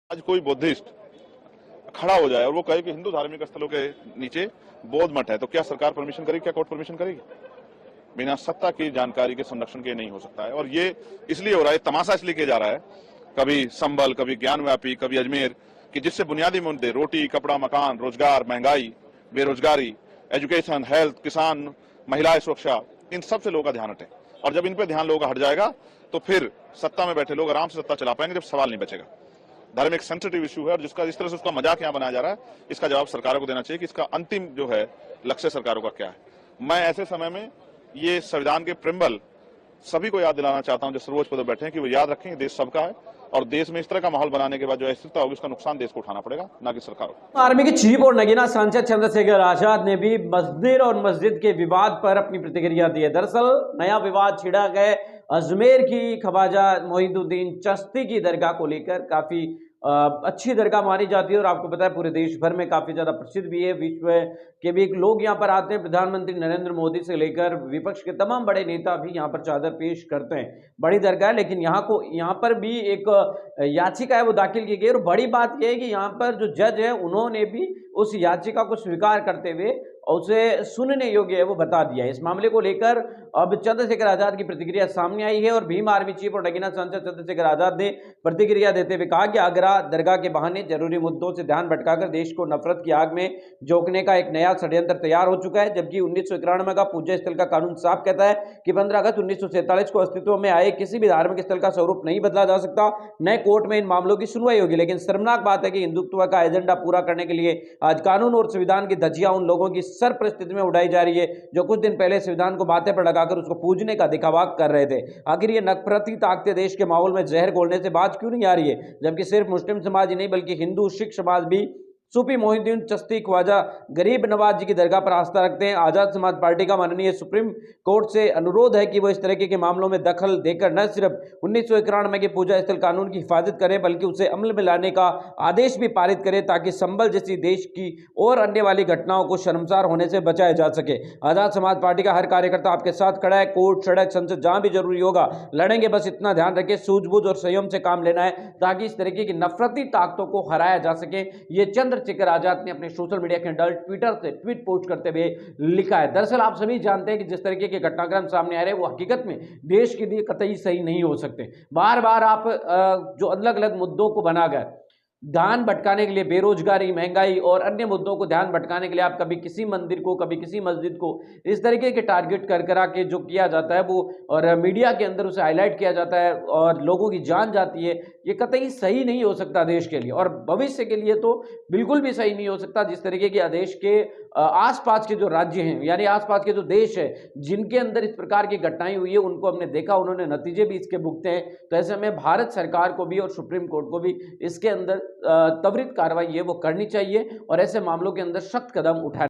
आज कोई बुद्धिस्ट खड़ा हो जाए और वो कहे कि हिंदू धार्मिक स्थलों के नीचे बौद्ध मठ है, तो क्या सरकार परमिशन करेगी? क्या कोर्ट परमिशन करेगी? बिना सत्ता की जानकारी के संरक्षण के नहीं हो सकता है। और ये इसलिए हो रहा है, तमाशा इसलिए किया जा रहा है, कभी संबल, कभी ज्ञानव्यापी, कभी अजमेर, कि जिससे बुनियादी मुद्दे रोटी, कपड़ा, मकान, रोजगार, महंगाई, बेरोजगारी, एजुकेशन, हेल्थ, किसान, महिला सुरक्षा, इन सब से लोगों का ध्यान हटे। और जब इन पे ध्यान लोगों का हट जाएगा तो फिर सत्ता में बैठे लोग आराम से सत्ता चला पाएंगे, जब सवाल नहीं बचेगा। धर्म एक सेंसिटिव इशू है और जिसका इस तरह से उसका मजाक यहाँ बनाया जा रहा है, इसका जवाब सरकारों को देना चाहिए कि इसका अंतिम जो है लक्ष्य सरकारों का क्या है। मैं ऐसे समय में ये संविधान के प्रिम्बल सभी को याद दिलाना चाहता हूं जो सर्वोच्च पद पर बैठे हैं, कि वो याद रखें देश सबका है और देश में इस तरह का माहौल बनाने के बाद जो अस्थिरता होगी उसका नुकसान देश को उठाना पड़ेगा, ना कि सरकार को। आर्मी के चीफ और नगीना सांसद चंद्रशेखर आजाद ने भी मस्जिद और मस्जिद के विवाद पर अपनी प्रतिक्रिया दी है। दरअसल नया विवाद छिड़ा गया अजमेर की ख्वाजा मोइनुद्दीन चिश्ती की दरगाह को लेकर। काफी अच्छी दरगाह मानी जाती है और आपको पता है पूरे देश भर में काफी ज्यादा प्रसिद्ध भी है। विश्व के भी लोग यहाँ पर आते हैं। प्रधानमंत्री नरेंद्र मोदी से लेकर विपक्ष के तमाम बड़े नेता भी यहाँ पर चादर पेश करते हैं। बड़ी दरगाह है, लेकिन यहाँ पर भी एक याचिका है वो दाखिल की गई और बड़ी बात यह है कि यहाँ पर जो जज है उन्होंने भी उस याचिका को स्वीकार करते हुए और उसे सुनने योग्य है वो बता दिया है। इस मामले को लेकर अब चंद्रशेखर आजाद की प्रतिक्रिया सामने आई है और भीम आर्मी चीफ और नगीना सांसद चंद्रशेखर आजाद ने प्रतिक्रिया देते हुए कहा कि आगरा दरगाह के बहाने जरूरी मुद्दों से ध्यान भटकाकर देश को नफरत की आग में झोंकने का एक नया षड्यंत्र तैयार हो चुका है। जबकि 1991 का पूज्य स्थल का कानून साफ कहता है कि 15 अगस्त 1947 को अस्तित्व में आए किसी भी धार्मिक स्थल का स्वरूप नहीं बदला जा सकता। नए कोर्ट में इन मामलों की सुनवाई होगी। लेकिन शर्मनाक बात है कि हिंदुत्व का एजेंडा पूरा करने के लिए आज कानून और संविधान की धज्जियां उन लोगों की सर परिस्थिति में उड़ाई जा रही है जो कुछ दिन पहले संविधान को बातें पर लगाकर उसको पूजने का दिखावा कर रहे थे। आखिर ये नफरती ताकतें देश के माहौल में जहर घोलने से बात क्यों नहीं आ रही है? जबकि सिर्फ मुस्लिम समाज ही नहीं बल्कि हिंदू, सिख समाज भी सूफी मोइनुद्दीन चिश्ती ख्वाजा गरीब नवाज जी की दरगाह पर आस्था रखते हैं। आजाद समाज पार्टी का माननीय सुप्रीम कोर्ट से अनुरोध है कि वो इस तरह के मामलों में दखल देकर न सिर्फ 1991 के पूजा स्थल कानून की हिफाजत करें बल्कि उसे अमल में लाने का आदेश भी पारित करें ताकि संभल जैसी देश की और अन्य वाली घटनाओं को शर्मसार होने से बचाया जा सके। आजाद समाज पार्टी का हर कार्यकर्ता आपके साथ खड़ा है। कोर्ट, सड़क, संसद जहां भी जरूरी होगा लड़ेंगे। बस इतना ध्यान रखें, सूझबूझ और संयम से काम लेना है ताकि इस तरीके की नफरती ताकतों को हराया जा सके। ये चंद्रशेखर आजाद ने अपने सोशल मीडिया के हैंडल ट्विटर से ट्वीट पोस्ट करते हुए लिखा है। दरअसल आप सभी जानते हैं कि जिस तरीके के घटनाक्रम सामने आ रहे हैं वो हकीकत में देश के लिए कतई सही नहीं हो सकते। बार बार आप जो अलग अलग मुद्दों को बनाकर ध्यान भटकाने के लिए, बेरोजगारी, महंगाई और अन्य मुद्दों को ध्यान भटकाने के लिए आप कभी किसी मंदिर को, कभी किसी मस्जिद को इस तरीके के टारगेट कर करा के जो किया जाता है वो और मीडिया के अंदर उसे हाईलाइट किया जाता है और लोगों की जान जाती है। ये कतई सही नहीं हो सकता देश के लिए और भविष्य के लिए तो बिल्कुल भी सही नहीं हो सकता। जिस तरीके के देश के आसपास के जो राज्य हैं यानी आसपास के जो देश है जिनके अंदर इस प्रकार की घटनाएं हुई है उनको हमने देखा, उन्होंने नतीजे भी इसके भुगते हैं। तो ऐसे में भारत सरकार को भी और सुप्रीम कोर्ट को भी इसके अंदर त्वरित कार्रवाई है वो करनी चाहिए और ऐसे मामलों के अंदर सख्त कदम उठाने